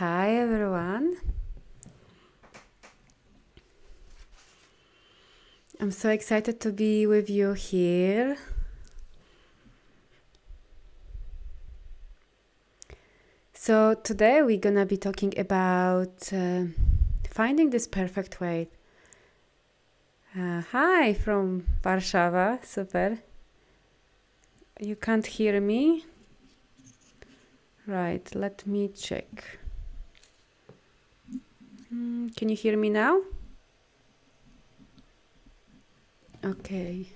Hi everyone. I'm so excited to be with you here. So today we're gonna be talking about finding this perfect weight. Hi from Warszawa, super. You can't hear me? Right, let me check. Can you hear me now? Okay.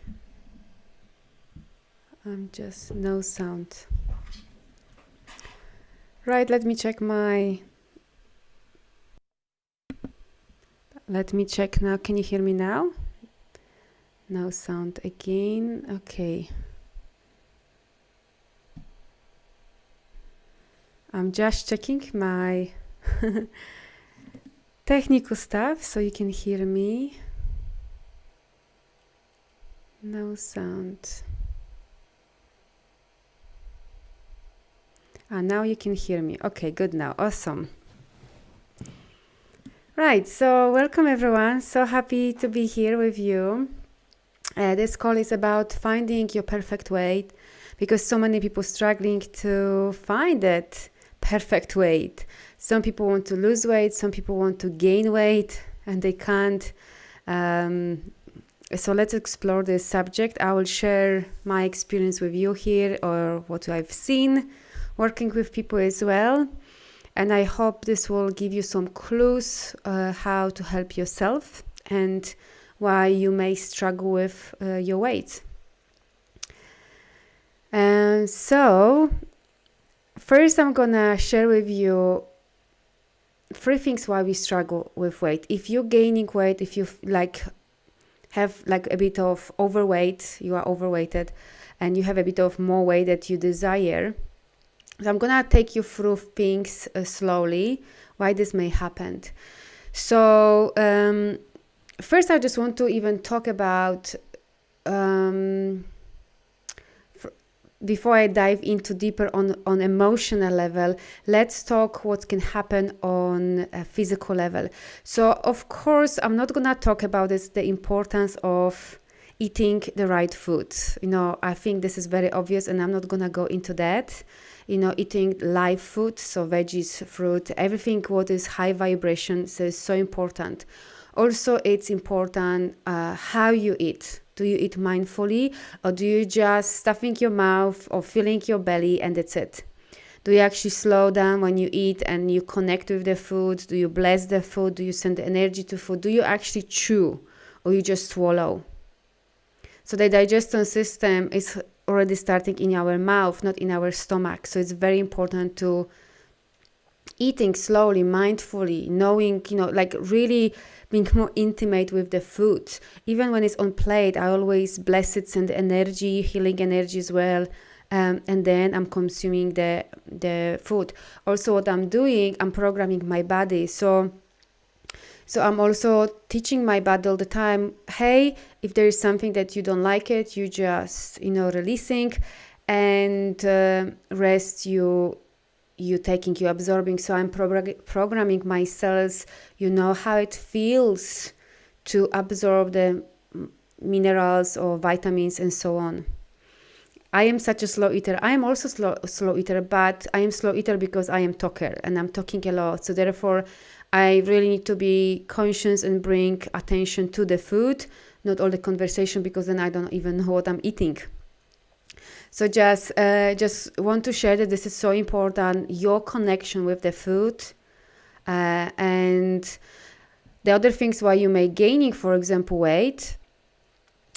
I'm just no sound. Right, let me check now. Can you hear me now? No sound again. Okay. I'm just checking my technical stuff so you can hear me. No sound. Now you can hear me. Okay, good now. Awesome. Right, so welcome everyone. So happy to be here with you. This call is about finding your perfect weight because so many people struggling to find that perfect weight. Some people want to lose weight, some people want to gain weight and they can't. So let's explore this subject. I will share my experience with you here or what I've seen working with people as well. And I hope this will give you some clues how to help yourself and why you may struggle with your weight. And so first I'm gonna share with you 3 things why we struggle with weight. If you're gaining weight, if you have a bit of overweight, you are overweighted and you have a bit of more weight that you desire. So I'm gonna take you through things slowly, why this may happen. So first I just want to even talk about before I dive into deeper on emotional level, let's talk what can happen on a physical level. So of course, I'm not gonna talk about the importance of eating the right food. I think this is very obvious and I'm not gonna go into that. Eating live food, so veggies, fruit, everything what is high vibration is so important. Also, it's important how you eat. Do you eat mindfully or do you just stuffing your mouth or filling your belly and that's it? Do you actually slow down when you eat and you connect with the food? Do you bless the food? Do you send energy to food? Do you actually chew or you just swallow? So the digestion system is already starting in our mouth, not in our stomach. So it's very important to eating slowly, mindfully, knowing, really being more intimate with the food. Even when it's on plate, I always bless it, send energy, healing energy as well. And then I'm consuming the food. Also, what I'm doing, I'm programming my body. So I'm also teaching my body all the time, hey, if there is something that you don't like it, you just, releasing, and rest you taking, you absorbing. So I'm programming my cells, how it feels to absorb the minerals or vitamins and so on. I am such a slow eater. I am also slow eater, but I am slow eater because I am talker and I'm talking a lot. So therefore, I really need to be conscious and bring attention to the food, not all the conversation, because then I don't even know what I'm eating. So just want to share that this is so important, your connection with the food. And the other things why you may gaining, for example, weight,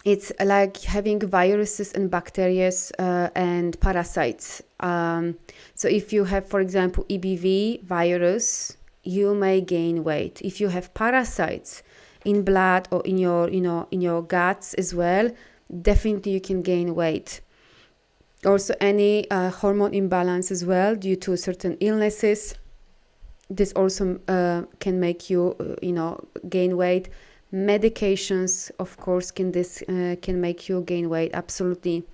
it's like having viruses and bacteria and parasites. So if you have, for example, EBV virus, you may gain weight. If you have parasites in blood or in your guts as well, definitely you can gain weight. Also, any hormone imbalance as well due to certain illnesses, this also can make you, gain weight. Medications, of course, can make you gain weight, absolutely.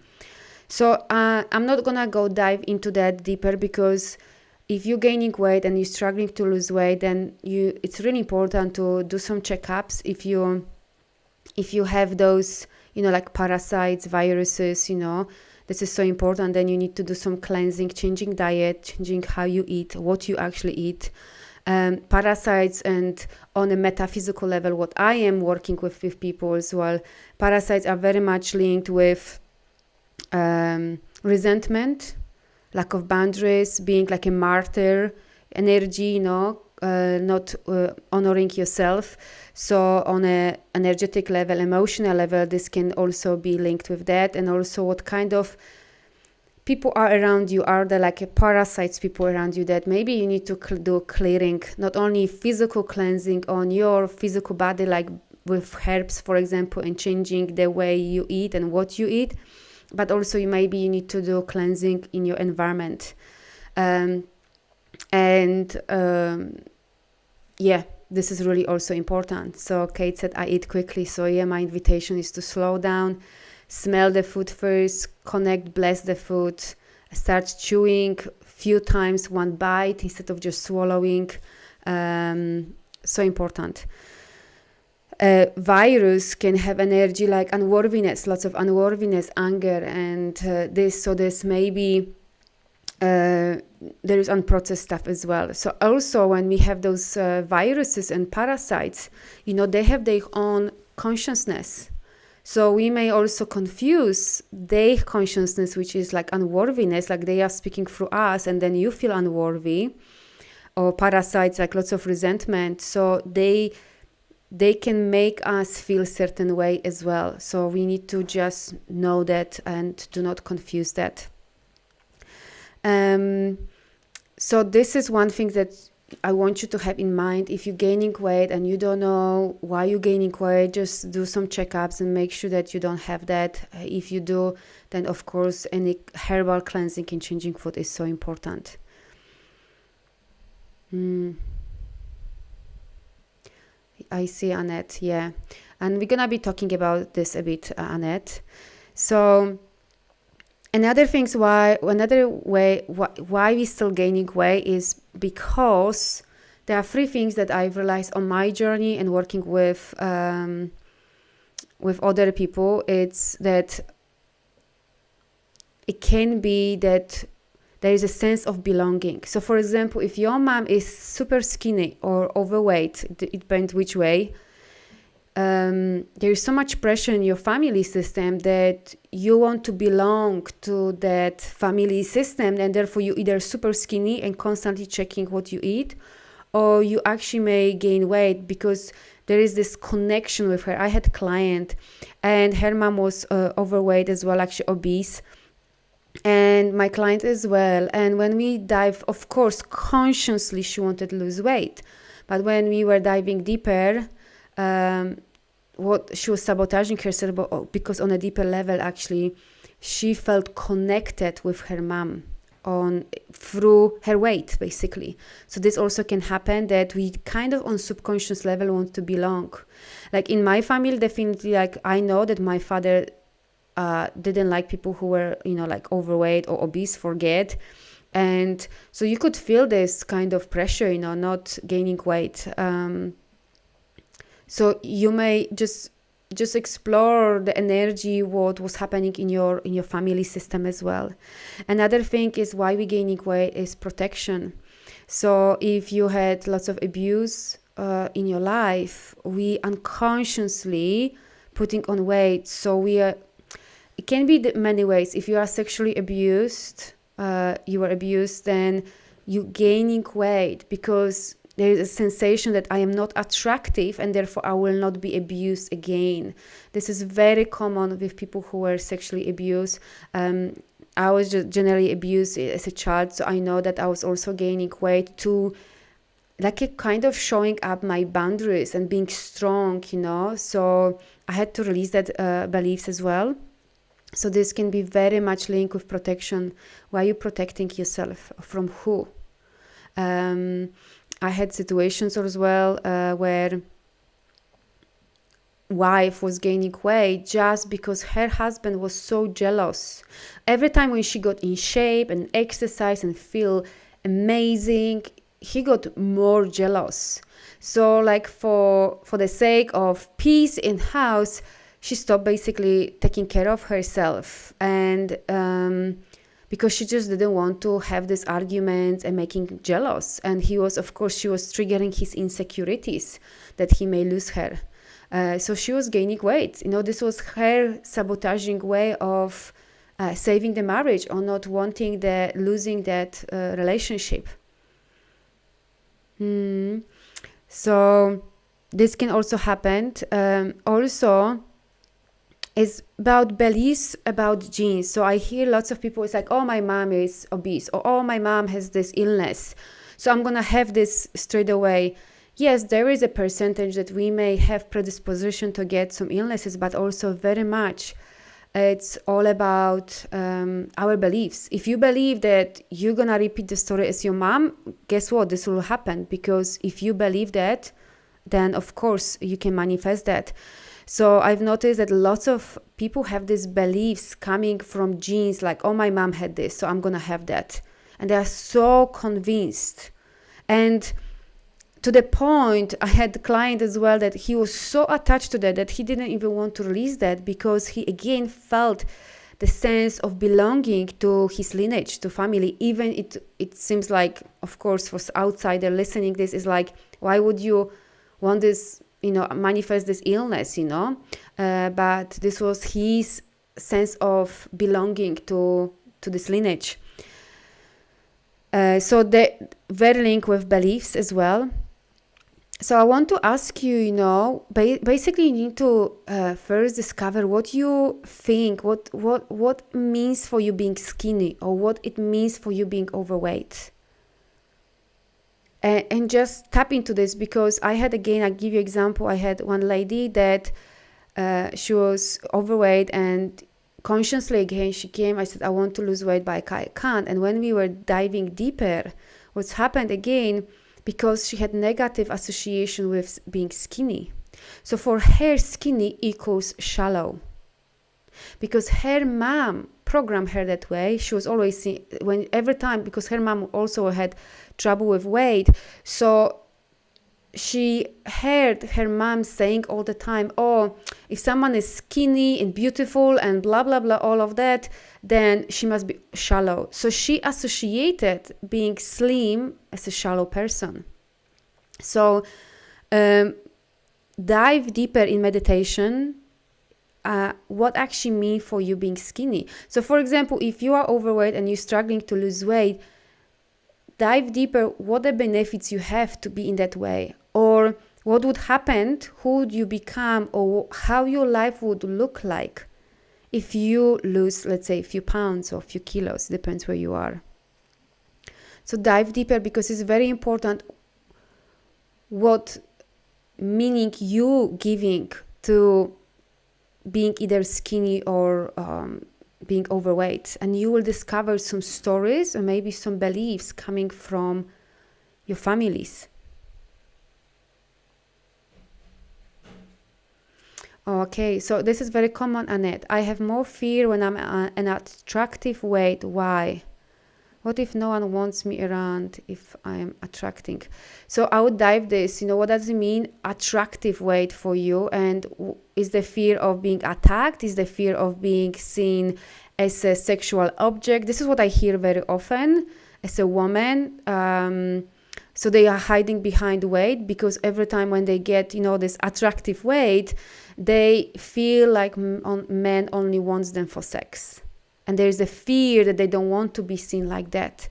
So I'm not gonna dive into that deeper because if you're gaining weight and you're struggling to lose weight, then it's really important to do some checkups. If you have those, like parasites, viruses, this is so important. Then you need to do some cleansing, changing diet, changing how you eat, what you actually eat. Parasites, and on a metaphysical level, what I am working with people as well, parasites are very much linked with resentment, lack of boundaries, being like a martyr energy, not honoring yourself. So on a energetic level, emotional level, this can also be linked with that. And also what kind of people are around you. Are there like a parasites people around you that maybe you need to do clearing, not only physical cleansing on your physical body, like with herbs, for example, and changing the way you eat and what you eat, but also you need to do cleansing in your environment. This is really also important. So Kate said, I eat quickly. So my invitation is to slow down, smell the food first, connect, bless the food, start chewing few times, one bite instead of just swallowing. So important. Virus can have energy like unworthiness, lots of unworthiness, anger, and this maybe there is unprocessed stuff as well. So also when we have those viruses and parasites, they have their own consciousness. So we may also confuse their consciousness, which is like unworthiness, like they are speaking through us and then you feel unworthy, or parasites, like lots of resentment. So they can make us feel certain way as well. So we need to just know that and do not confuse that. So this is one thing that I want you to have in mind. If you're gaining weight and you don't know why you're gaining weight, just do some checkups and make sure that you don't have that. If you do, then of course any herbal cleansing and changing food is so important. I see, Annette, yeah. And we're gonna be talking about this a bit, Annette. So another way why we still gaining weight is because there are three things that I've realized on my journey and working with other people. It's that it can be that there is a sense of belonging. So for example, if your mom is super skinny or overweight, it depends which way, there is so much pressure in your family system that you want to belong to that family system, and therefore you either super skinny and constantly checking what you eat, or you actually may gain weight because there is this connection with her. I had a client and her mom was overweight as well, actually obese, and my client as well. And when we dive, of course, consciously she wanted to lose weight, but when we were diving deeper, what she was sabotaging herself, because on a deeper level, actually, she felt connected with her mom through her weight, basically. So this also can happen, that we kind of on subconscious level want to belong. Like in my family, definitely, like I know that my father didn't like people who were, like overweight or obese, forget. And so you could feel this kind of pressure, not gaining weight. So you may just explore the energy, what was happening in your family system as well. Another thing is why we gaining weight is protection. So if you had lots of abuse in your life, we unconsciously putting on weight. So it can be many ways. If you are sexually abused, then you gaining weight because there is a sensation that I am not attractive and therefore I will not be abused again. This is very common with people who were sexually abused. I was just generally abused as a child, so I know that I was also gaining weight to like a kind of showing up my boundaries and being strong, So I had to release that beliefs as well. So this can be very much linked with protection. Why are you protecting yourself? From who? I had situations as well where wife was gaining weight just because her husband was so jealous. Every time when she got in shape and exercise and feel amazing, he got more jealous. So like for the sake of peace in house, she stopped basically taking care of herself, and because she just didn't want to have this argument and making jealous. And he was, of course, she was triggering his insecurities that he may lose her. So she was gaining weight. This was her sabotaging way of saving the marriage, or not wanting losing that relationship. So this can also happen. Also, is about beliefs about genes. So I hear lots of people, it's like, oh, my mom is obese, or oh, my mom has this illness, so I'm gonna have this straight away. Yes, there is a percentage that we may have predisposition to get some illnesses, but also very much it's all about our beliefs. If you believe that you're gonna repeat the story as your mom, guess what? This will happen, because if you believe that, then of course you can manifest that. So I've noticed that lots of people have these beliefs coming from genes, like, oh, my mom had this, so I'm gonna have that. And they are so convinced. And to the point, I had a client as well that he was so attached to that he didn't even want to release that, because he again felt the sense of belonging to his lineage, to family. Even it seems like, of course, for outsider listening, this is like, why would you want this, manifest this illness, but this was his sense of belonging to this lineage. So the very link with beliefs as well. So I want to ask you, basically you need to first discover what you think, what means for you being skinny, or what it means for you being overweight. And just tap into this, because I give you example, I had one lady that she was overweight, and consciously again she came, I said, I want to lose weight, but I can't. And when we were diving deeper, what's happened again, because she had negative association with being skinny. So for her, skinny equals shallow. Because her mom programmed her that way. She was always every time, because her mom also had trouble with weight. So she heard her mom saying all the time, oh, if someone is skinny and beautiful and blah, blah, blah, all of that, then she must be shallow. So she associated being slim as a shallow person. So dive deeper in meditation, what actually means for you being skinny. So for example, if you are overweight and you're struggling to lose weight, dive deeper, what the benefits you have to be in that way, or what would happen, who would you become, or how your life would look like if you lose, let's say, a few pounds or a few kilos, depends where you are. So dive deeper, because it's very important what meaning you giving to being either skinny or being overweight, and you will discover some stories or maybe some beliefs coming from your families. Okay, so this is very common, Annette. I have more fear when I'm an attractive weight. Why? What if no one wants me around if I'm attracting? So I would dive this, what does it mean, attractive weight for you? And is the fear of being attacked? Is the fear of being seen as a sexual object? This is what I hear very often as a woman. So they are hiding behind weight, because every time when they get, this attractive weight, they feel like men only wants them for sex. And there is a fear that they don't want to be seen like that.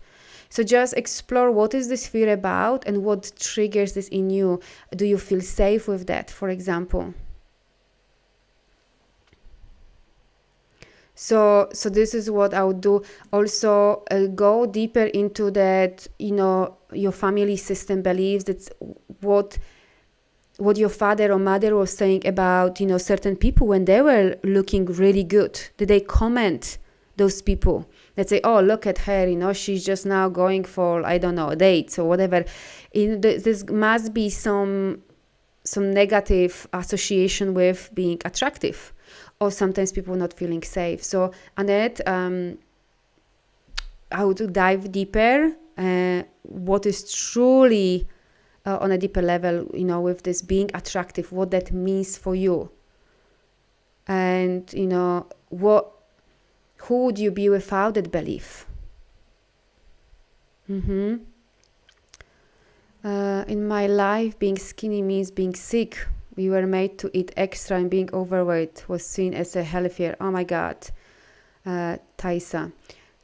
So just explore what is this fear about and what triggers this in you. Do you feel safe with that, for example? So this is what I would do. Also, go deeper into that, your family system beliefs. That's what your father or mother was saying about, certain people when they were looking really good. Did they comment those people that say, oh, look at her, she's just now going for, I don't know, dates or whatever. This must be some negative association with being attractive, or sometimes people not feeling safe. So Annette, I would dive deeper what is truly on a deeper level, with this being attractive, what that means for you. And, who would you be without that belief? In my life, being skinny means being sick. We were made to eat extra, and being overweight was seen as a healthier. Oh my God, Taisa.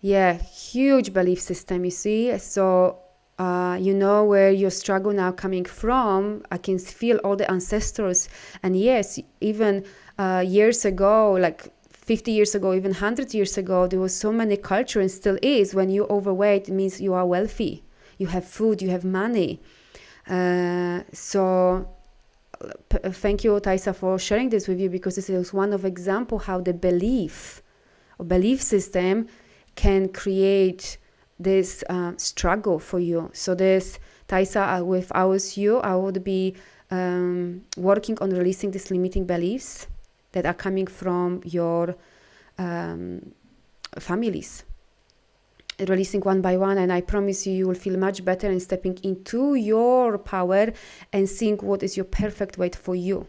Yeah, huge belief system, you see. So, where your struggle now coming from. I can feel all the ancestors. And yes, even years ago, like 50 years ago, even 100 years ago, there was so many culture, and still is. When you're overweight, it means you are wealthy. You have food, you have money. Thank you, Taisa, for sharing this with you, because this is one of example how the belief system can create this struggle for you. So this, Taisa, if I was you, I would be working on releasing these limiting beliefs that are coming from your families. Releasing one by one, and I promise you, you will feel much better in stepping into your power and seeing what is your perfect weight for you.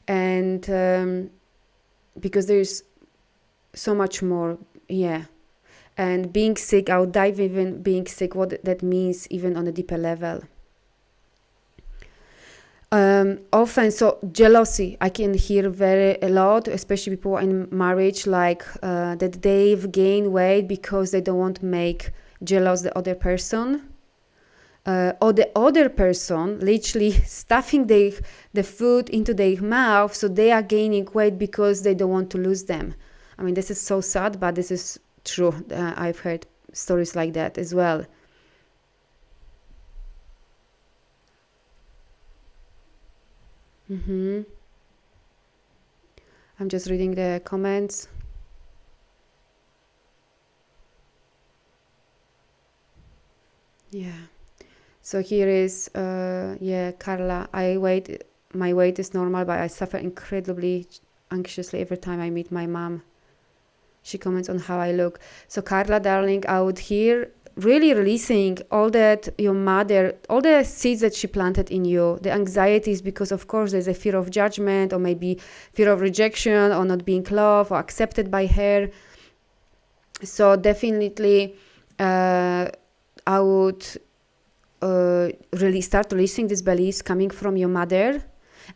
And because there's so much more, and being sick, I'll dive even being sick, what that means even on a deeper level. Often, so jealousy, I can hear a lot, especially people in marriage, like that they've gained weight because they don't want to make jealous the other person, or the other person literally stuffing the food into their mouth, so they are gaining weight because they don't want to lose them. I mean, this is so sad, but this is true. I've heard stories like that as well. I'm just reading the comments. Yeah. So here is, Carla. My weight is normal, but I suffer incredibly anxiously every time I meet my mom. She comments on how I look. So Carla, darling, I would hear really releasing all that your mother, all the seeds that she planted in you, the anxieties, because of course there's a fear of judgment, or maybe fear of rejection, or not being loved or accepted by her. So definitely I would really start releasing these beliefs coming from your mother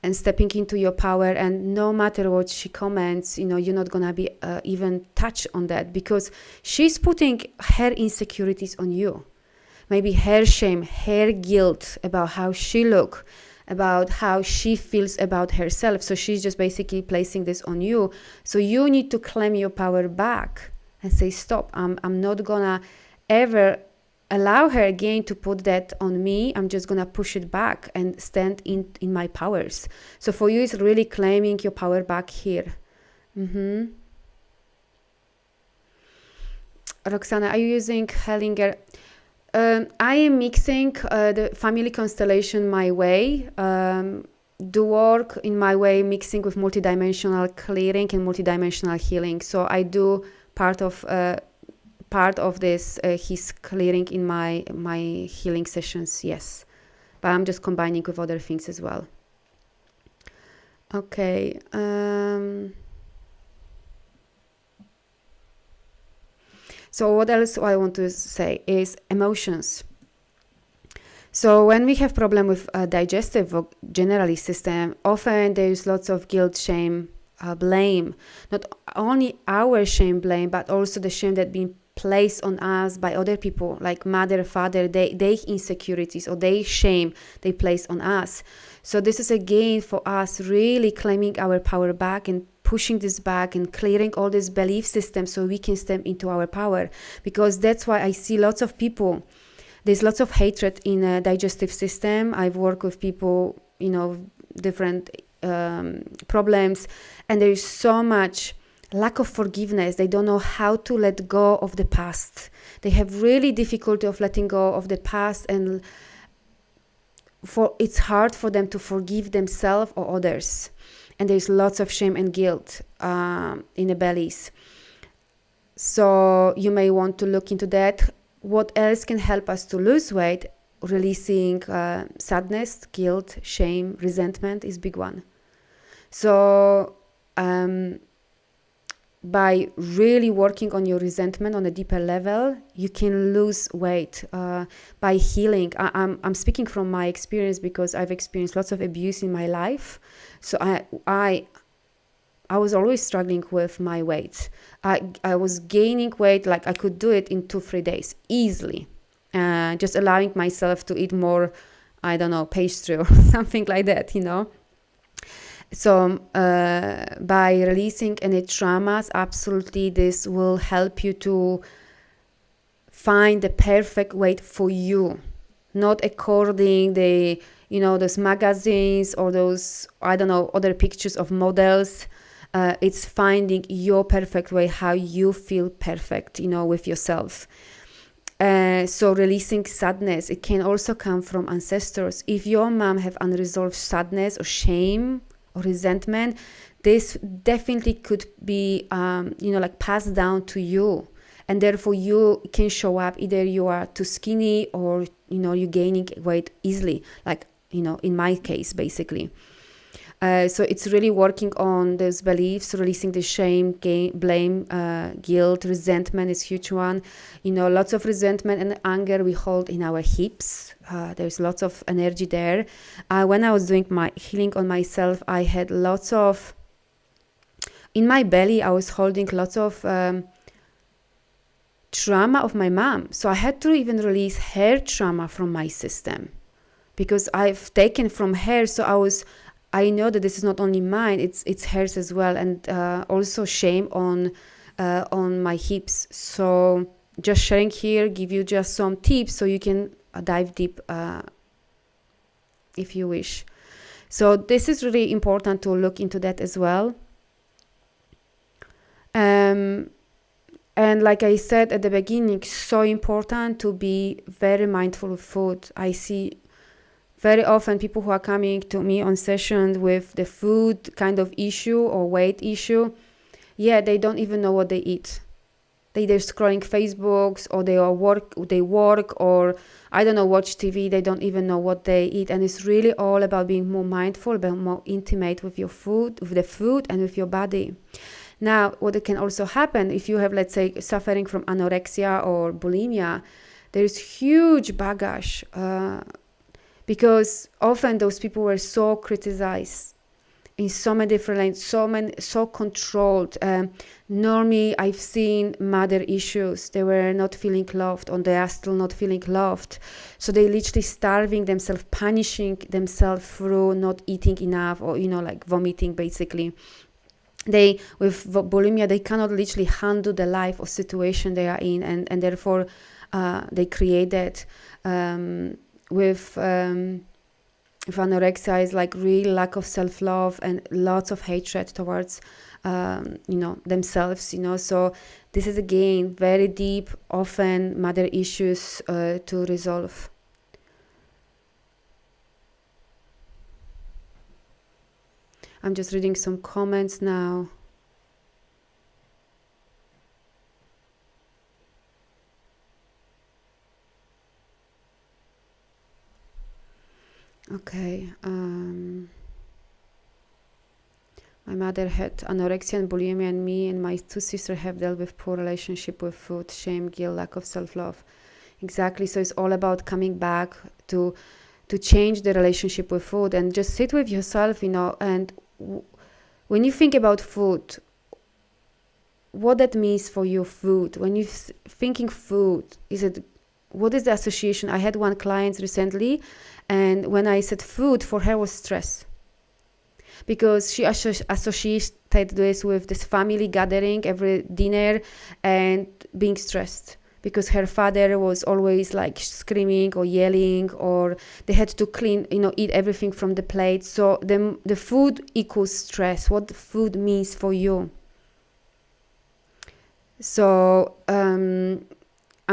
and stepping into your power. And no matter what she comments, you're not gonna be even touched on that, because she's putting her insecurities on you. Maybe her shame, her guilt about how she look, about how she feels about herself. So she's just basically placing this on you. So you need to claim your power back and say, stop, I'm not gonna ever allow her again to put that on me. I'm just gonna push it back and stand in my powers. So for you, it's really claiming your power back here. Roxana, are you using Hellinger? I am mixing the family constellation my way, do work in my way, mixing with multidimensional clearing and multidimensional healing. So I do part of this his clearing in my healing sessions, yes, but I'm just combining with other things as well. Okay. So what else I want to say is emotions. So when we have problem with digestive or generally system, often there's lots of guilt, shame, blame. Not only our shame, blame, but also the shame that been placed on us by other people, like mother, father, their insecurities or their shame they place on us. So this is again for us really claiming our power back and pushing this back and clearing all this belief system so we can step into our power. Because that's why I see lots of people, there's lots of hatred in a digestive system. I've worked with people, different problems, and there is so much lack of forgiveness. They don't know how to let go of the past. They have really difficulty of letting go of the past, and it's hard for them to forgive themselves or others. And there's lots of shame and guilt in the bellies. So you may want to look into that. what else can help us to lose weight? Releasing sadness, guilt, shame, resentment is big one. So by really working on your resentment on a deeper level, you can lose weight by healing. I'm speaking from my experience because I've experienced lots of abuse in my life. So I was always struggling with my weight. I was gaining weight, like I could do it in 2-3 days easily. Just allowing myself to eat more, I don't know, pastry or something like that, So by releasing any traumas, absolutely this will help you to find the perfect weight for you, not according those magazines or those, I don't know, other pictures of models. It's finding your perfect way, how you feel perfect, with yourself. So releasing sadness, it can also come from ancestors. If your mom have unresolved sadness or shame or resentment, this definitely could be, passed down to you. And therefore you can show up, either you are too skinny or, you're gaining weight easily, like, in my case, basically. So it's really working on those beliefs, releasing the shame, blame, guilt, resentment is a huge one. Lots of resentment and anger we hold in our hips. There's lots of energy there. When I was doing my healing on myself, I had lots of, in my belly, I was holding lots of trauma of my mom. So I had to even release her trauma from my system because I've taken from her. So I know that this is not only mine, it's hers as well, and also shame on my hips. So just sharing here, give you just some tips so you can dive deep if you wish. So this is really important to look into that as well. And like I said at the beginning, so important to be very mindful of food. I see very often people who are coming to me on sessions with the food kind of issue or weight issue, they don't even know what they eat. They're scrolling Facebooks or they work or I don't know, watch TV. They don't even know what they eat. And it's really all about being more mindful, about more intimate with your food, with the food and with your body. Now, what can also happen if you have, let's say, suffering from anorexia or bulimia, there's huge baggage because often those people were so criticized in so many different lanes, so controlled. Normally, I've seen mother issues. They were not feeling loved, or they are still not feeling loved. So they literally starving themselves, punishing themselves through not eating enough, or like vomiting, basically. With bulimia, they cannot literally handle the life or situation they are in, and therefore they create that. With anorexia is like real lack of self-love and lots of hatred towards themselves. So this is again very deep, often mother issues to resolve. I'm just reading some comments now. Okay. My mother had anorexia and bulimia, and me and my two sisters have dealt with poor relationship with food, shame, guilt, lack of self-love. Exactly. So it's all about coming back to change the relationship with food and just sit with yourself, and when you think about food, what that means for you, food. When you're thinking food, what is the association? I had one client recently, and when I said food, for her was stress. Because she associated this with this family gathering every dinner and being stressed. Because her father was always like screaming or yelling, or they had to clean, eat everything from the plate. So the food equals stress. What the food means for you. So I'm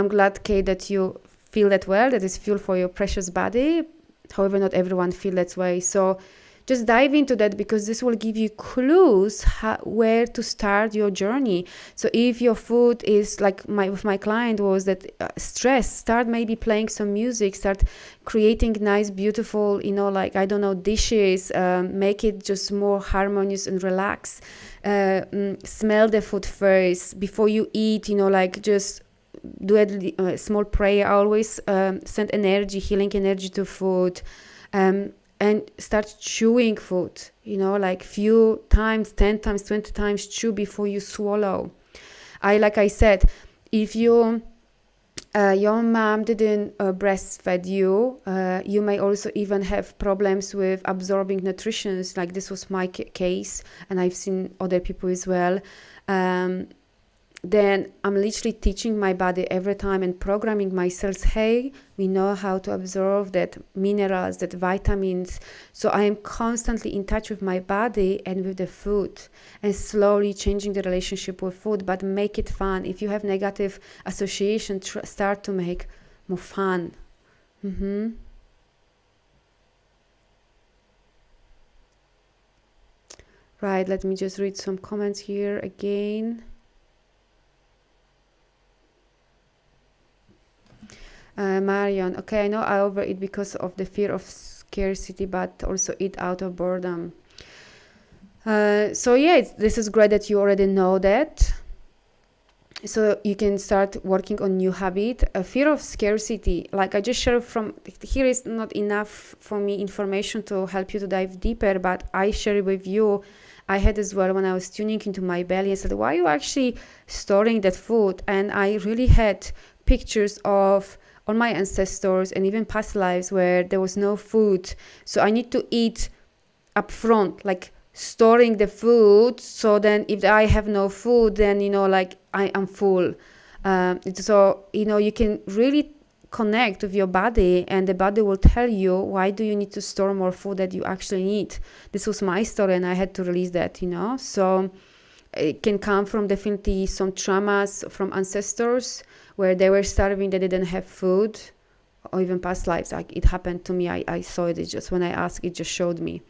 glad, Kate, that you feel that well, that is fuel for your precious body. However, not everyone feels that way. So just dive into that, because this will give you clues where to start your journey. So if your food is like with my client was that stress, start maybe playing some music, start creating nice, beautiful, like, I don't know, dishes, make it just more harmonious and relax. Smell the food first before you eat, like just do a small prayer. Always send energy, healing energy to food. And start chewing food, like few times, 10 times, 20 times chew before you swallow. Like I said, if your mom didn't breastfeed you, you may also even have problems with absorbing nutrition. Like this was my case, and I've seen other people as well. Then I'm literally teaching my body every time and programming my cells, hey, we know how to absorb that minerals, that vitamins. So I am constantly in touch with my body and with the food, and slowly changing the relationship with food, but make it fun. If you have negative association, start to make more fun. Right, let me just read some comments here again. Marion, okay, I know I overeat because of the fear of scarcity, but also eat out of boredom. So yeah, this is great that you already know that. So you can start working on new habit. A fear of scarcity, like I just shared from here, is not enough for me information to help you to dive deeper, but I share it with you. I had as well when I was tuning into my belly. I said, why are you actually storing that food? And I really had pictures of all my ancestors and even past lives where there was no food. So I need to eat up front, like storing the food. So then if I have no food, then, like I am full. So, you can really connect with your body, and the body will tell you, why do you need to store more food that you actually need? This was my story, and I had to release that, So it can come from definitely some traumas from ancestors where they were starving, they didn't have food, or even past lives. Like it happened to me. I saw it. It's just when I asked, it just showed me.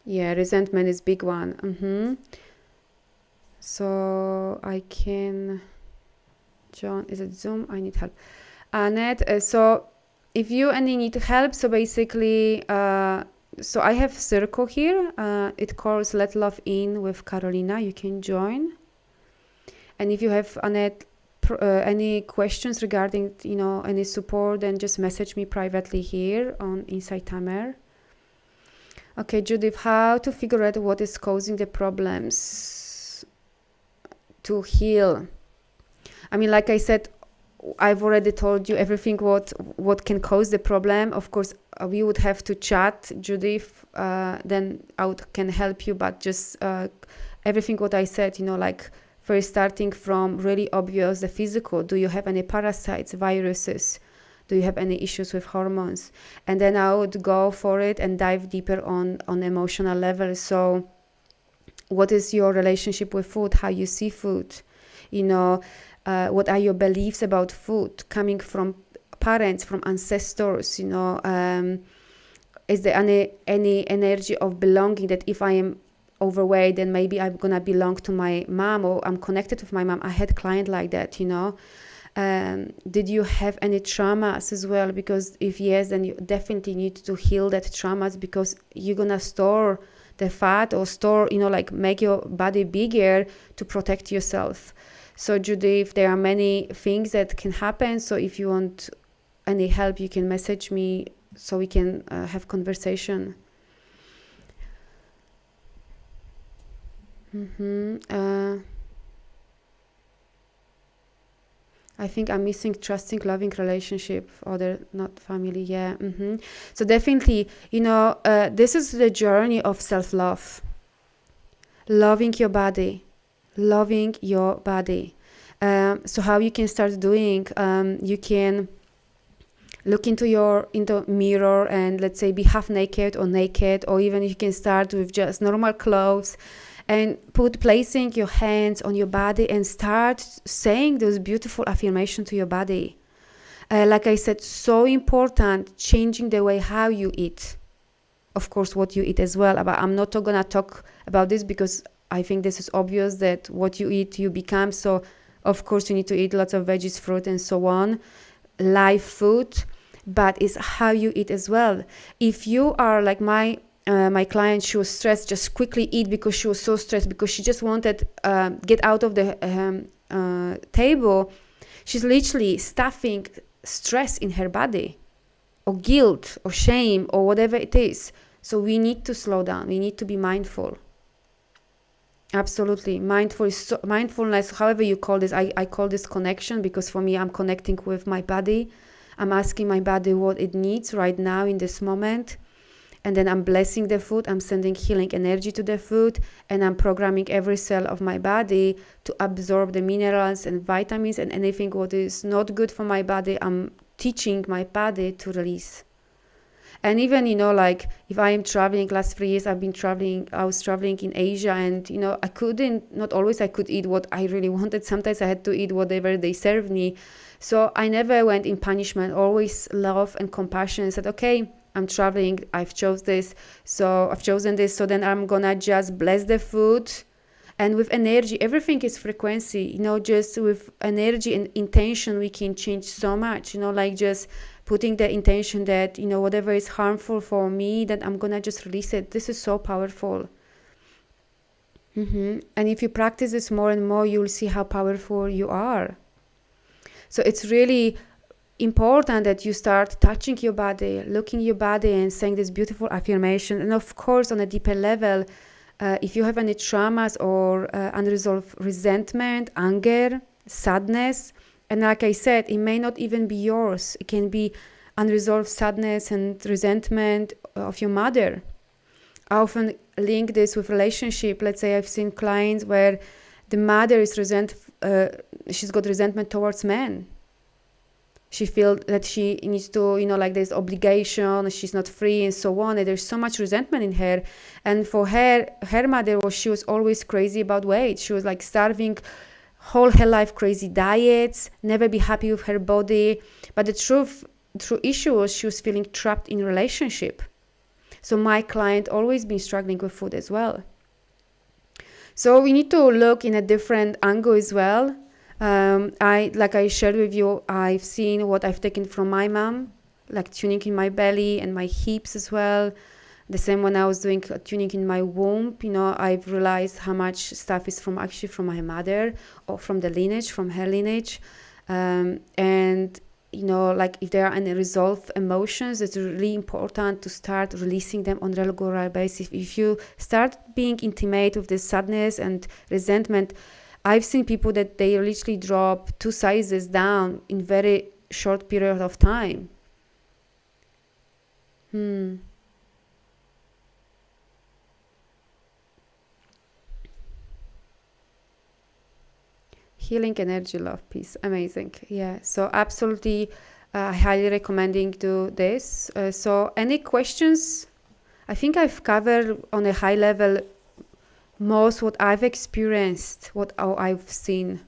Yeah, resentment is big one. So I can, John, is it Zoom? I need help. Annette, so if you need help, so basically, so I have circle here. It calls Let Love In with Carolina. You can join. And if you have, Annette, any questions regarding, any support, then just message me privately here on Inside Tamer. Okay, Judith, how to figure out what is causing the problems to heal? I mean, like I said, I've already told you everything what can cause the problem. Of course, we would have to chat, Judith, then can help you, but just everything what I said, like first starting from really obvious, the physical. Do you have any parasites, viruses? Do you have any issues with hormones? And then I would go for it and dive deeper on emotional level. So what is your relationship with food? How you see food? What are your beliefs about food coming from parents, from ancestors? Is there any energy of belonging that if I am overweight, then maybe I'm gonna belong to my mom, or I'm connected with my mom? I had a client like that, Did you have any traumas as well? Because if yes, then you definitely need to heal that traumas, because you're gonna store the fat or store, like make your body bigger to protect yourself. So Judith, there are many things that can happen. So if you want any help, you can message me so we can have conversation. I think I'm missing trusting, loving relationship, other not family. Yeah. So definitely, this is the journey of self-love. Loving your body. So how you can start doing? You can look into mirror and let's say be half naked, or even you can start with just normal clothes. And placing your hands on your body and start saying those beautiful affirmations to your body. Like I said, so important, changing the way how you eat. Of course, what you eat as well. But I'm not going to talk about this because I think this is obvious that what you eat, you become. So, of course, you need to eat lots of veggies, fruit, and so on, live food. But it's how you eat as well. If you are like my client, she was stressed, just quickly eat because she was so stressed because she just wanted get out of the table. She's literally stuffing stress in her body, or guilt, or shame, or whatever it is. So we need to slow down. We need to be mindful. Absolutely. Mindfulness, however you call this. I call this connection because for me, I'm connecting with my body. I'm asking my body what it needs right now in this moment. And then I'm blessing the food. I'm sending healing energy to the food. And I'm programming every cell of my body to absorb the minerals and vitamins and anything what is not good for my body. I'm teaching my body to release. And even, like if I am traveling, last 3 years I was traveling in Asia, and, not always I could eat what I really wanted. Sometimes I had to eat whatever they served me. So I never went in punishment, always love and compassion, and said, okay, I'm traveling, I've chosen this, so then I'm gonna just bless the food. And with energy, everything is frequency, just with energy and intention, we can change so much, like just putting the intention that, whatever is harmful for me, that I'm gonna just release it. This is so powerful. And if you practice this more and more, you'll see how powerful you are. So it's really important that you start touching your body, looking your body, and saying this beautiful affirmation. And of course, on a deeper level, if you have any traumas or unresolved resentment, anger, sadness, and like I said, it may not even be yours. It can be unresolved sadness and resentment of your mother. I often link this with relationship. Let's say I've seen clients where the mother is she's got resentment towards men. She feels that she needs to, like there's obligation, she's not free and so on. And there's so much resentment in her. And for her mother she was always crazy about weight. She was like starving whole her life, crazy diets, never be happy with her body. But the true issue was she was feeling trapped in relationship. So my client always been struggling with food as well. So we need to look in a different angle as well. Like I shared with you, I've seen what I've taken from my mom, like tuning in my belly and my hips as well. The same when I was doing tuning in my womb, I've realized how much stuff is from my mother, or from the lineage, from her lineage. And like if there are any resolved emotions, it's really important to start releasing them on a regular basis. If you start being intimate with this sadness and resentment, I've seen people that they literally drop 2 sizes down in very short period of time. Healing energy, love, peace. Amazing. Yeah. So absolutely, I highly recommending do this. So any questions? I think I've covered on a high level most what I've experienced, what I've seen.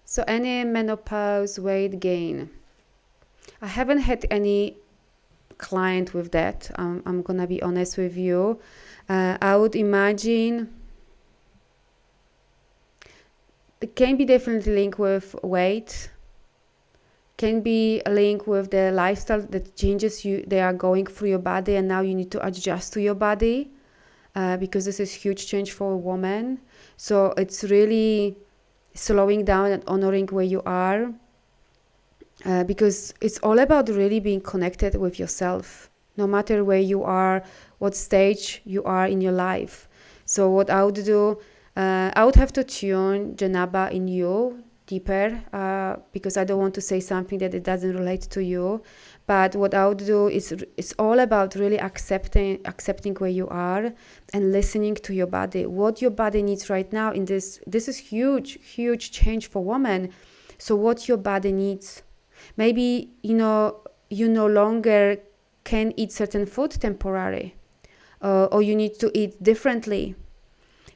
So any menopause weight gain? I haven't had any client with that. I'm gonna be honest with you. I would imagine it can be definitely linked with weight, can be a link with the lifestyle, that changes they are going through your body, and now you need to adjust to your body, because this is huge change for a woman. So it's really slowing down and honoring where you are, because it's all about really being connected with yourself, no matter where you are, what stage you are in your life. So what I would do, I would have to tune Janaba in you deeper, because I don't want to say something that it doesn't relate to you. But what I would do is, it's all about really accepting where you are and listening to your body, what your body needs right now. In this is huge change for women. So what your body needs. Maybe you no longer can eat certain food temporarily. or you need to eat differently.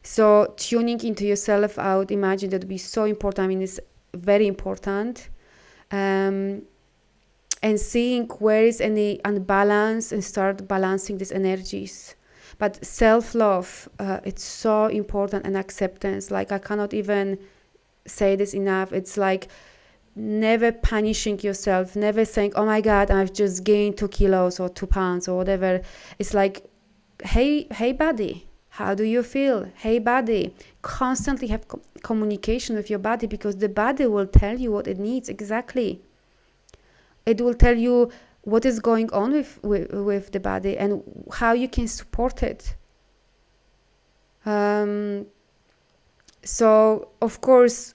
So tuning into yourself out, imagine that would be so important. I mean, it's very important. And seeing where is any unbalance and start balancing these energies. But self-love, it's so important, and acceptance. Like, I cannot even say this enough. It's like never punishing yourself, never saying, oh my God, I've just gained 2 kilos or 2 pounds or whatever. It's like, hey body, how do you feel? Hey body, constantly have communication with your body, because the body will tell you what it needs exactly. It will tell you what is going on with the body and how you can support it. So of course,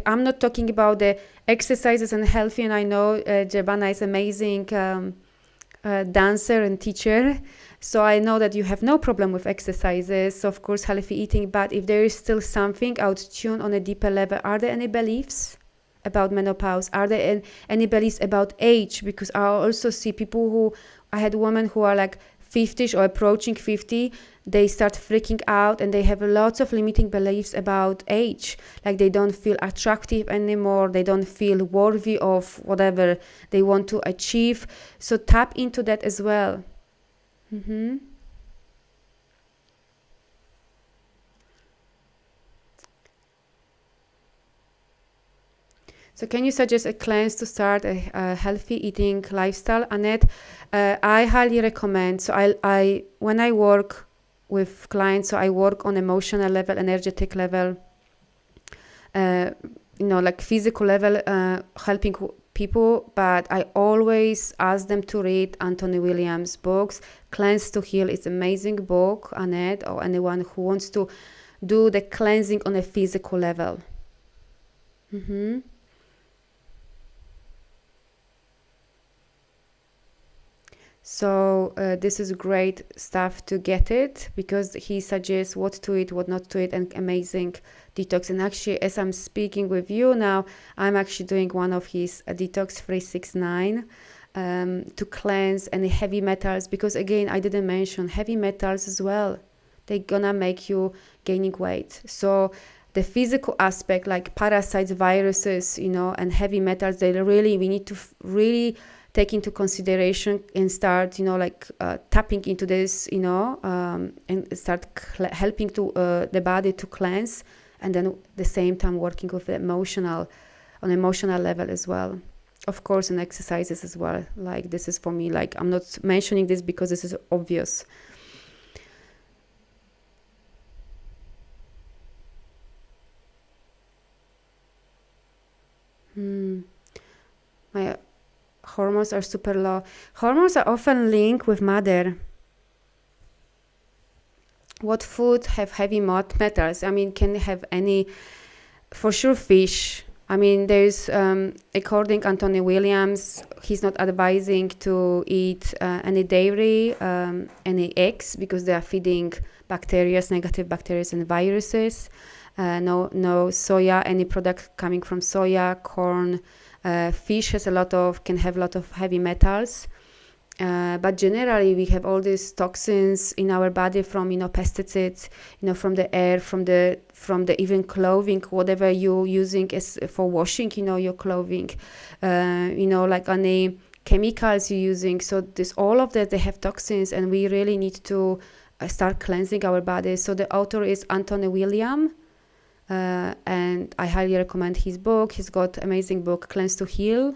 I'm not talking about the exercises and healthy, and I know Jebana is amazing dancer and teacher, so I know that you have no problem with exercises, of course, healthy eating. But if there is still something out tuned on a deeper level, are there any beliefs about menopause? Are there any beliefs about age? Because I also see people who, I had women who are like 50ish or approaching 50, they start freaking out and they have lots of limiting beliefs about age. Like, they don't feel attractive anymore, they don't feel worthy of whatever they want to achieve. So tap into that as well. So can you suggest a cleanse to start a healthy eating lifestyle? Annette, I highly recommend. So I when I work with clients, so I work on emotional level, energetic level, like physical level, helping people, but I always ask them to read Anthony Williams' books. Cleanse to Heal is an amazing book, Annette, or anyone who wants to do the cleansing on a physical level. So this is great stuff to get it, because he suggests what to eat, what not to eat, and amazing detox. And actually, as I'm speaking with you now, I'm actually doing one of his detox 369 to cleanse any heavy metals, because again, I didn't mention heavy metals as well. They're gonna make you gaining weight. So the physical aspect, like parasites, viruses, and heavy metals, we need to really take into consideration and start, tapping into this, and start helping to the body to cleanse, and then at the same time working with the emotional level as well. Of course, and exercises as well. Like, this is for me, like, I'm not mentioning this because this is obvious. My hormones are super low. Hormones are often linked with mother. What food have heavy metals? I mean, can have any, for sure, fish. I mean, there's, according Anthony Williams, he's not advising to eat any dairy, any eggs, because they are feeding bacteria, negative bacteria and viruses. No soya, any product coming from soya, corn, fish can have a lot of heavy metals. But generally, we have all these toxins in our body from, pesticides, from the air, from the even clothing, whatever you're using as for washing, your clothing, like any chemicals you're using. So all of that, they have toxins, and we really need to start cleansing our body. So the author is Anthony William, and I highly recommend his book. He's got amazing book, Cleanse to Heal,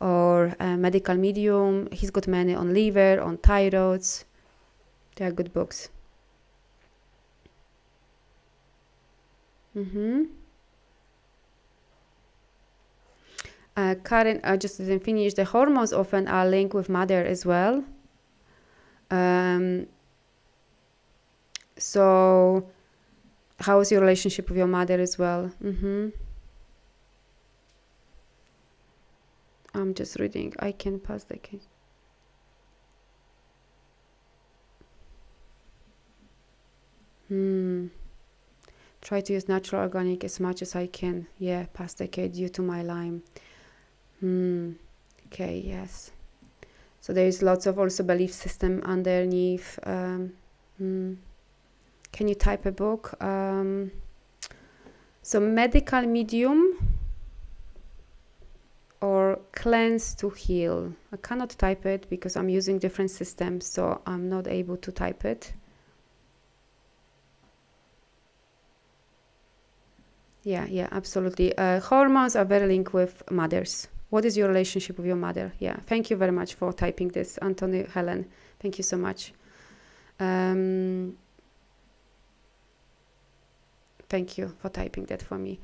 or Medical Medium. He's got many on liver, on thyroids. They are good books. Karen, I just didn't finish. The hormones often are linked with mother as well. So how is your relationship with your mother as well? I'm just reading. I can pass the case. Try to use natural organic as much as I can. Yeah, past decade due to my Lyme. Okay, yes. So there is lots of also belief system underneath. Can you type a book? So medical medium or cleanse to heal. I cannot type it because I'm using different systems, so I'm not able to type it. Yeah, absolutely. Hormones are very linked with mothers. What is your relationship with your mother? Yeah, thank you very much for typing this, Anthony, Helen. Thank you so much. Thank you for typing that for me.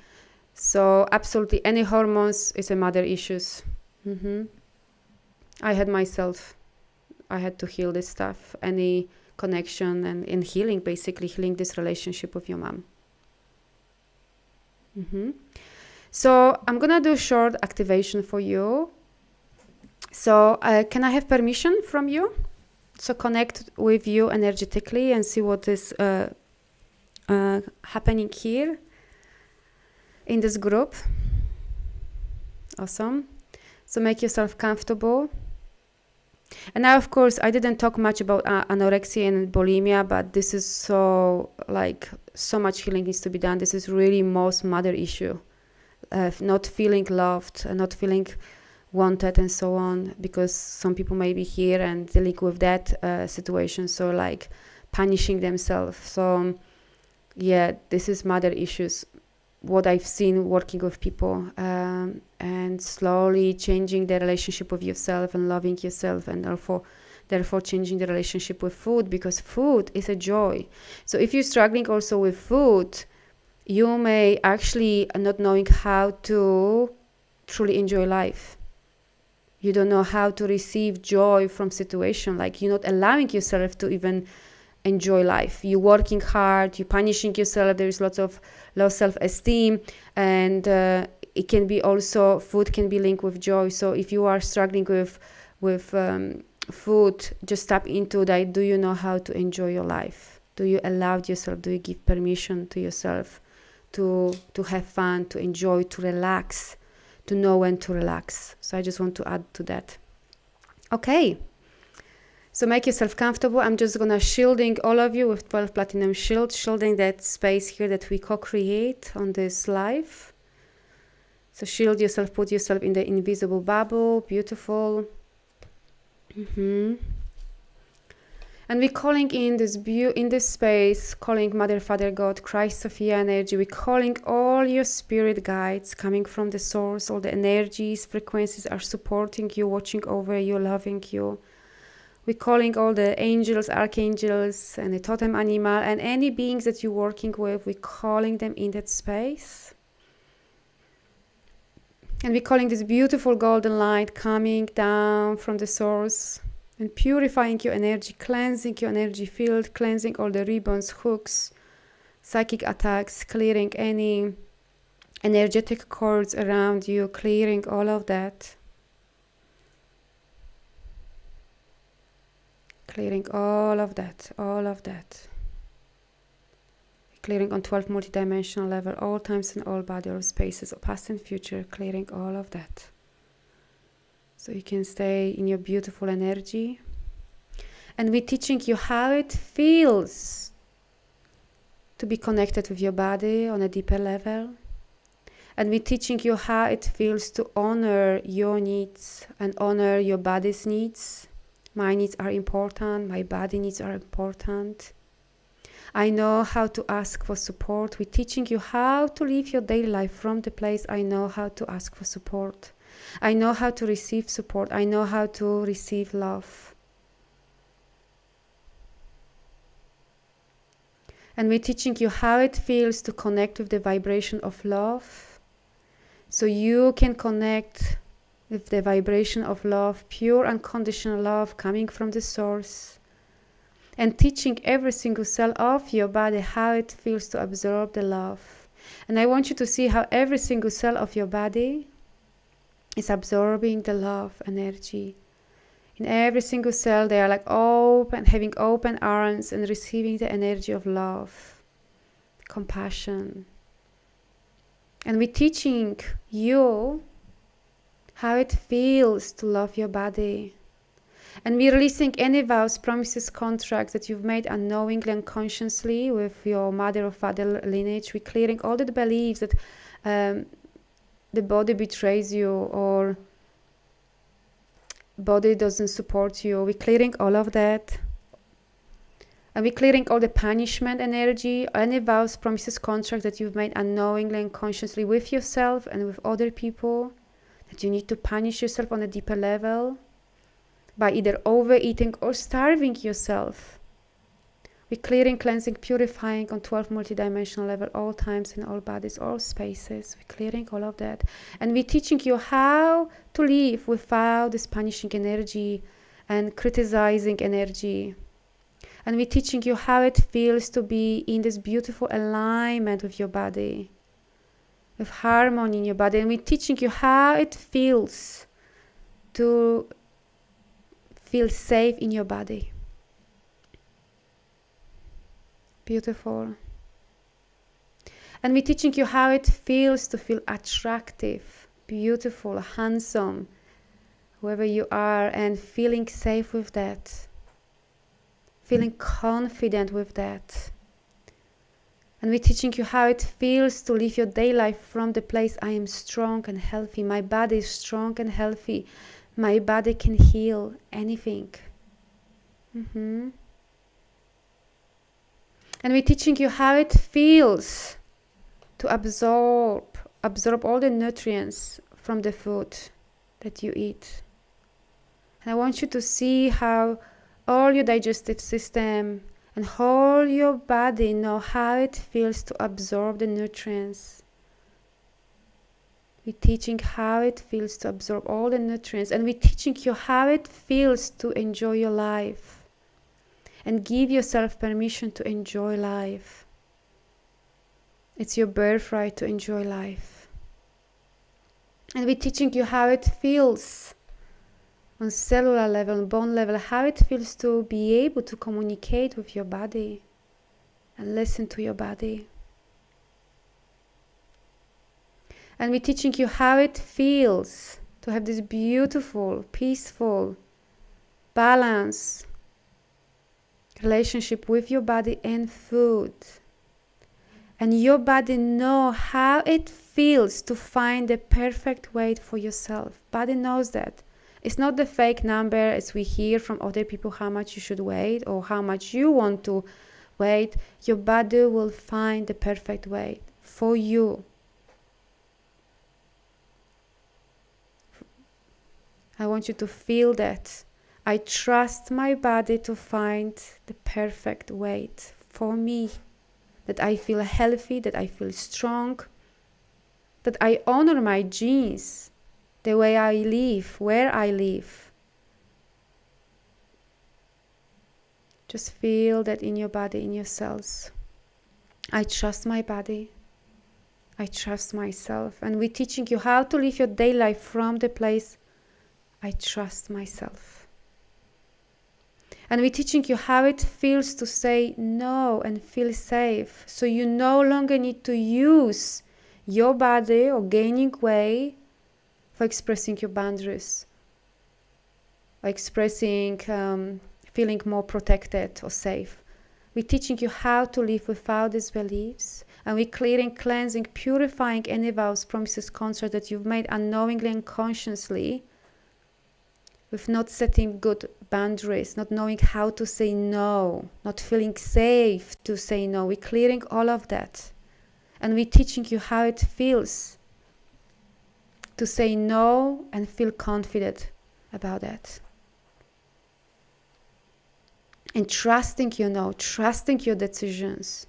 So absolutely, any hormones is a mother issues. I had myself. I had to heal this stuff. Any connection and in healing, basically healing this relationship with your mom. So I'm gonna do a short activation for you. So can I have permission from you? So connect with you energetically and see what is happening here in this group. Awesome. So make yourself comfortable. And now, of course, I didn't talk much about anorexia and bulimia, but this is so much healing needs to be done. This is really most mother issue. Not feeling loved, not feeling wanted and so on, because some people may be here and dealing with that situation, so like punishing themselves. So yeah, this is mother issues, what I've seen working with people, and slowly changing the relationship with yourself and loving yourself, and therefore changing the relationship with food, because food is a joy. So if you're struggling also with food, you may actually not knowing how to truly enjoy life. You don't know how to receive joy from situation, like you're not allowing yourself to even enjoy life. You're working hard, you're punishing yourself, there is lots of low self-esteem, and it can be also, food can be linked with joy. So if you are struggling with food, just tap into that. Do you know how to enjoy your life? Do you allow yourself, do you give permission to yourself to have fun, to enjoy, to relax, to know when to relax? So I just want to add to that. Okay, so make yourself comfortable. I'm just gonna shielding all of you with 12 platinum shield, shielding that space here that we co-create on this live. So shield yourself, put yourself in the invisible bubble. Beautiful. And we're calling in this space, calling Mother, Father, God, Christ, Sophia energy. We're calling all your spirit guides coming from the source. All the energies, frequencies are supporting you, watching over you, loving you. We're calling all the angels, archangels, and the totem animal, and any beings that you're working with. We're calling them in that space. And we're calling this beautiful golden light coming down from the source and purifying your energy, cleansing your energy field, cleansing all the ribbons, hooks, psychic attacks, clearing any energetic cords around you, clearing all of that. Clearing all of that. Clearing on 12 multidimensional level, all times and all body, all spaces, past and future, clearing all of that. So you can stay in your beautiful energy. And we're teaching you how it feels to be connected with your body on a deeper level. And we're teaching you how it feels to honor your needs and honor your body's needs. My needs are important, my body needs are important. I know how to ask for support. We're teaching you how to live your daily life from the place I know how to ask for support. I know how to receive support. I know how to receive love. And we're teaching you how it feels to connect with the vibration of love. So you can connect with the vibration of love, pure unconditional love coming from the source. And teaching every single cell of your body how it feels to absorb the love. And I want you to see how every single cell of your body is absorbing the love energy. In every single cell, they are like open, having open arms and receiving the energy of love, compassion. And we're teaching you how it feels to love your body. And we're releasing any vows, promises, contracts that you've made unknowingly, unconsciously with your mother or father lineage. We're clearing all the beliefs that the body betrays you or body doesn't support you. We're clearing all of that. And we're clearing all the punishment energy, any vows, promises, contracts that you've made unknowingly and consciously with yourself and with other people, that you need to punish yourself on a deeper level by either overeating or starving yourself. We're clearing, cleansing, purifying on 12 multidimensional level, all times and all bodies, all spaces. We're clearing all of that. And we're teaching you how to live without this punishing energy and criticizing energy. And we're teaching you how it feels to be in this beautiful alignment with your body, with harmony in your body. And we're teaching you how it feels to feel safe in your body. Beautiful. And we're teaching you how it feels to feel attractive, beautiful, handsome, whoever you are, and feeling safe with that. Feeling confident with that. And we're teaching you how it feels to live your day life from the place I am strong and healthy. My body is strong and healthy. My body can heal anything. And we're teaching you how it feels to absorb all the nutrients from the food that you eat. And I want you to see how all your digestive system and whole your body know how it feels to absorb the nutrients. We're teaching how it feels to absorb all the nutrients, and we're teaching you how it feels to enjoy your life and give yourself permission to enjoy life. It's your birthright to enjoy life. And we're teaching you how it feels on cellular level, on bone level, how it feels to be able to communicate with your body and listen to your body. And we're teaching you how it feels to have this beautiful, peaceful, balanced relationship with your body and food. And your body knows how it feels to find the perfect weight for yourself. Body knows that. It's not the fake number as we hear from other people how much you should weigh or how much you want to weigh. Your body will find the perfect weight for you. I want you to feel that. I trust my body to find the perfect weight for me. That I feel healthy, that I feel strong, that I honor my genes. The way I live, where I live. Just feel that in your body, in your cells. I trust my body. I trust myself. And we're teaching you how to live your day life from the place I trust myself. And we're teaching you how it feels to say no and feel safe. So you no longer need to use your body or gaining weight for expressing your boundaries, or expressing feeling more protected or safe. We're teaching you how to live without these beliefs, and we're clearing, cleansing, purifying any vows, promises, contracts that you've made unknowingly and consciously, with not setting good boundaries, not knowing how to say no, not feeling safe to say no. We're clearing all of that, and we're teaching you how it feels to say no and feel confident about that. And trusting your no, trusting your decisions.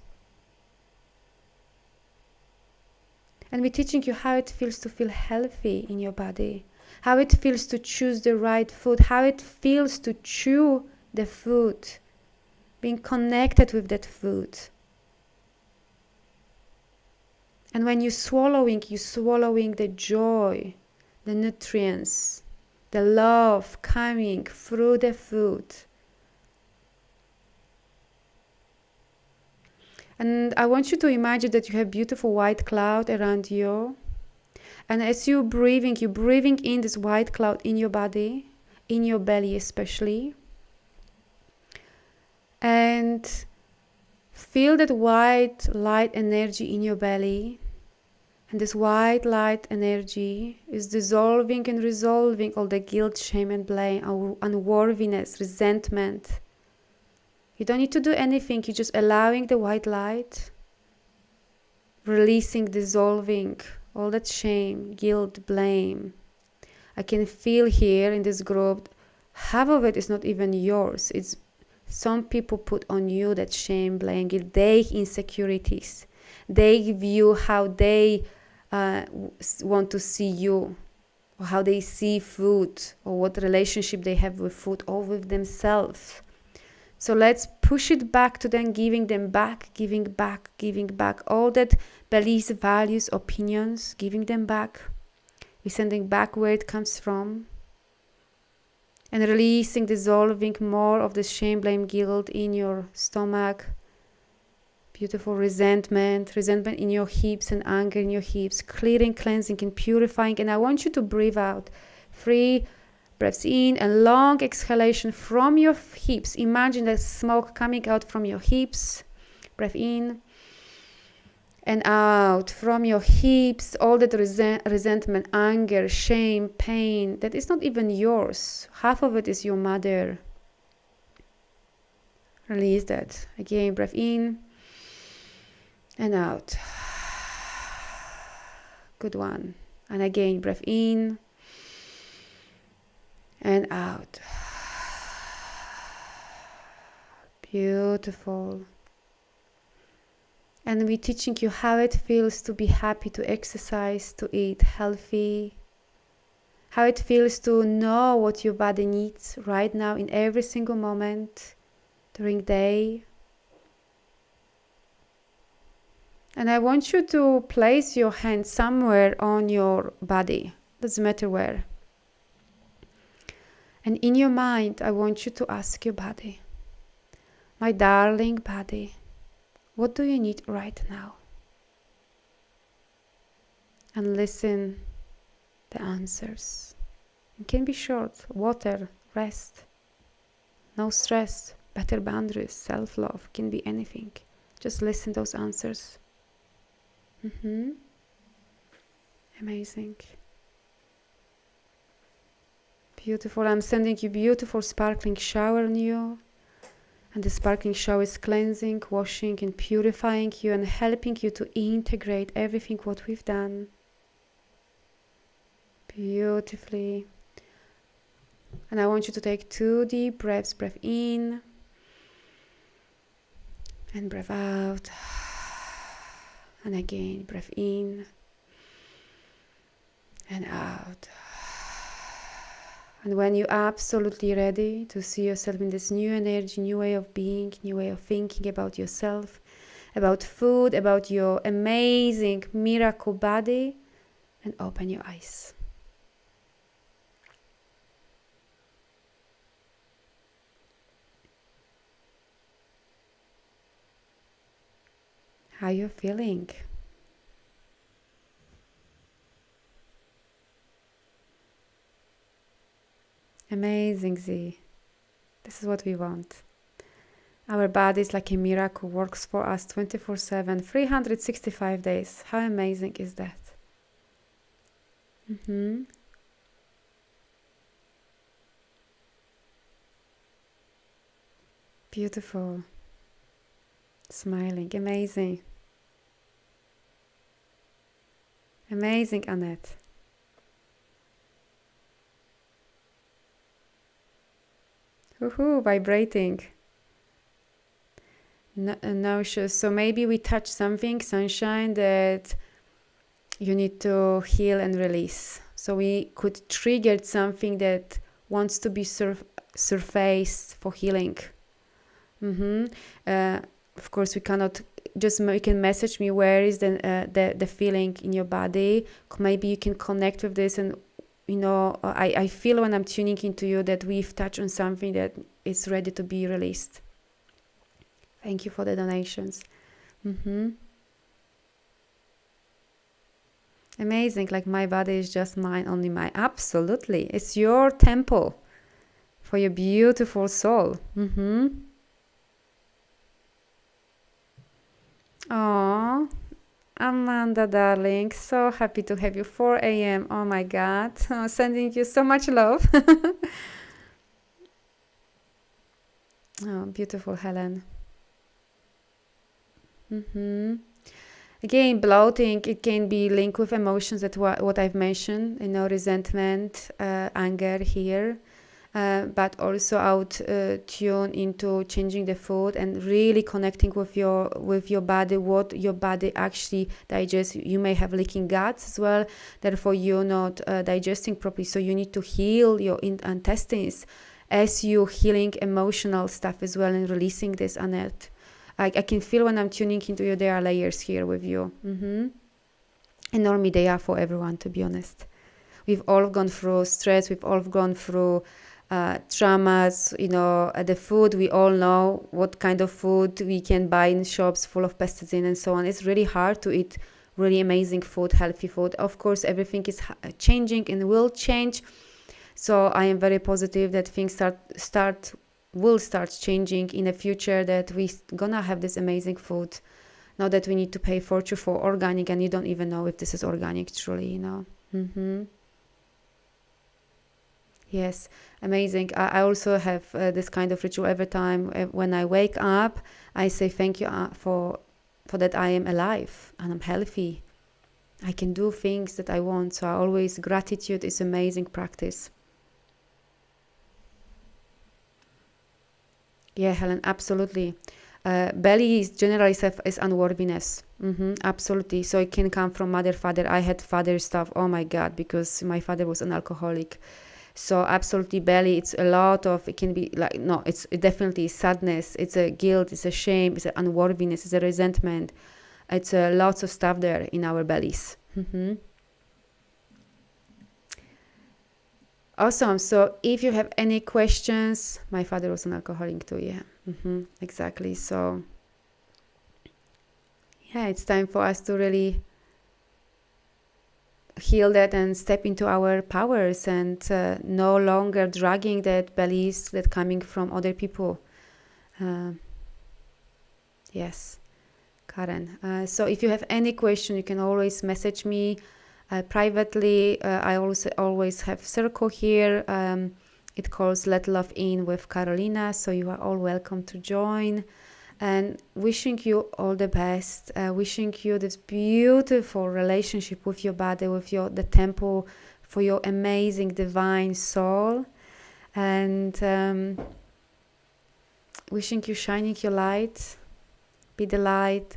And we're teaching you how it feels to feel healthy in your body, how it feels to choose the right food, how it feels to chew the food, being connected with that food. And when you're swallowing the joy, the nutrients, the love coming through the food. And I want you to imagine that you have beautiful white cloud around you. And as you're breathing in this white cloud in your body, in your belly especially, and feel that white light energy in your belly. And this white light energy is dissolving and resolving all the guilt, shame and blame, unworthiness, resentment. You don't need to do anything, you're just allowing the white light, releasing, dissolving all that shame, guilt, blame. I can feel here in this group, half of it is not even yours. It's some people put on you that shame, blame, guilt, their insecurities. They view how they want to see you, or how they see food, or what relationship they have with food or with themselves. So let's push it back to them, giving back all that beliefs, values, opinions, giving them back. We're sending back where it comes from. And releasing, dissolving more of the shame, blame, guilt in your stomach. Beautiful resentment in your hips and anger in your hips. Clearing, cleansing and purifying. And I want you to breathe out. 3 breaths in and long exhalation from your hips. Imagine the smoke coming out from your hips. Breath in and out from your hips. All that resentment, anger, shame, pain that is not even yours. Half of it is your mother. Release that. Again, breath in and out. Good one. And again, breath in and out. Beautiful. And we're teaching you how it feels to be happy, to exercise, to eat healthy. How it feels to know what your body needs right now in every single moment during the day. And I want you to place your hand somewhere on your body. Doesn't matter where. And in your mind, I want you to ask your body, my darling body, what do you need right now? And listen the answers. It can be short. Water, rest, no stress, better boundaries, self-love, can be anything. Just listen those answers. Amazing. Beautiful. I'm sending you beautiful sparkling shower on you. And the sparkling shower is cleansing, washing and purifying you and helping you to integrate everything what we've done. Beautifully. And I want you to take 2 deep breaths. Breath in and breath out. And again, breath in and out. And when you're absolutely ready to see yourself in this new energy, new way of being, new way of thinking about yourself, about food, about your amazing miracle body, and open your eyes. How you feeling? Amazing, Z. This is what we want. Our body is like a miracle, works for us 24/7, 365 days. How amazing is that? Beautiful. Smiling. Amazing. Amazing, Annette. Woohoo, vibrating. No, so maybe we touch something, sunshine, that you need to heal and release. So we could trigger something that wants to be surfaced for healing. Of course, we cannot just, you can message me where is the feeling in your body. Maybe you can connect with this, and I feel when I'm tuning into you that we've touched on something that is ready to be released. Thank you for the donations. Amazing. Like, my body is just mine, only mine. Absolutely. It's your temple. for your beautiful soul. Oh, Amanda, darling, so happy to have you. 4 a.m. Oh my God. Oh, sending you so much love. Oh, beautiful, Helen. Again, bloating, it can be linked with emotions that what I've mentioned, resentment, anger here. But also out tune into changing the food and really connecting with your body, what your body actually digests. You may have leaking guts as well, therefore you're not digesting properly, so you need to heal your intestines as you healing emotional stuff as well and releasing this on it. I can feel when I'm tuning into you, there are layers here with you. And normally they are for everyone, to be honest. We've all gone through stress, we've all gone through traumas, the food, we all know what kind of food we can buy in shops full of pesticides and so on. It's really hard to eat really amazing food, healthy food. Of course, everything is changing and will change. So I am very positive that things will start changing in the future, that we gonna have this amazing food. Not that we need to pay fortune for organic and you don't even know if this is organic truly, Yes, amazing. I also have this kind of ritual every time when I wake up. I say thank you for that I am alive and I'm healthy. I can do things that I want. So gratitude is amazing practice. Yeah, Helen, absolutely. Belly is generally is unworthiness. Absolutely. So it can come from mother, father. I had father stuff. Oh my God, because my father was an alcoholic. So absolutely, belly, it's a lot of, it can be like, no, it definitely is sadness, it's a guilt, it's a shame, it's an unworthiness, it's a resentment. It's lots of stuff there in our bellies. Awesome. So if you have any questions, my father was an alcoholic too, yeah. Exactly. So yeah, it's time for us to really heal that and step into our powers and no longer dragging that beliefs that coming from other people. Yes, Karen. So if you have any question, you can always message me privately. I also always have circle here. It calls Let Love In with Carolina. So you are all welcome to join. And wishing you all the best, wishing you this beautiful relationship with your body, with the temple, for your amazing divine soul, and wishing you shining your light, be the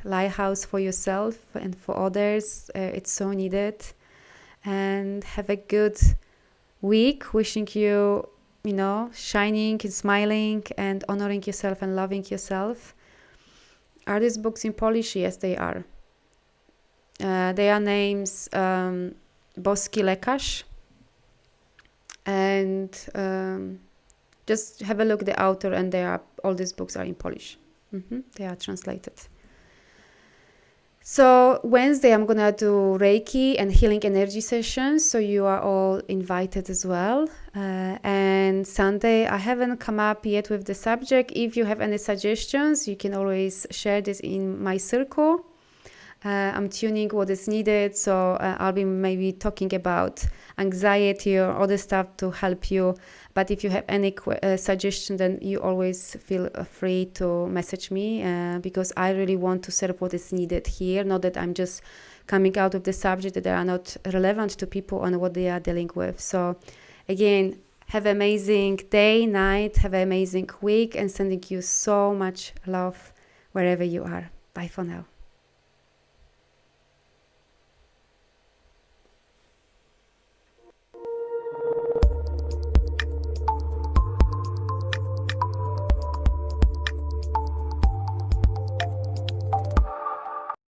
lighthouse for yourself and for others. It's so needed. And have a good week. Wishing you, shining and smiling and honoring yourself and loving yourself. Are these books in Polish? Yes, they are. Their names Boski Lekarz. And just have a look at the author, and all these books are in Polish. They are translated. So Wednesday I'm gonna do Reiki and healing energy sessions, so you are all invited as well. And Sunday I haven't come up yet with the subject. If you have any suggestions, you can always share this in my circle. I'm tuning what is needed, so I'll be maybe talking about anxiety or other stuff to help you. But if you have any suggestion, then you always feel free to message me, because I really want to serve what is needed here. Not that I'm just coming out of the subject that are not relevant to people and what they are dealing with. So again, have an amazing day, night, have an amazing week, and sending you so much love wherever you are. Bye for now.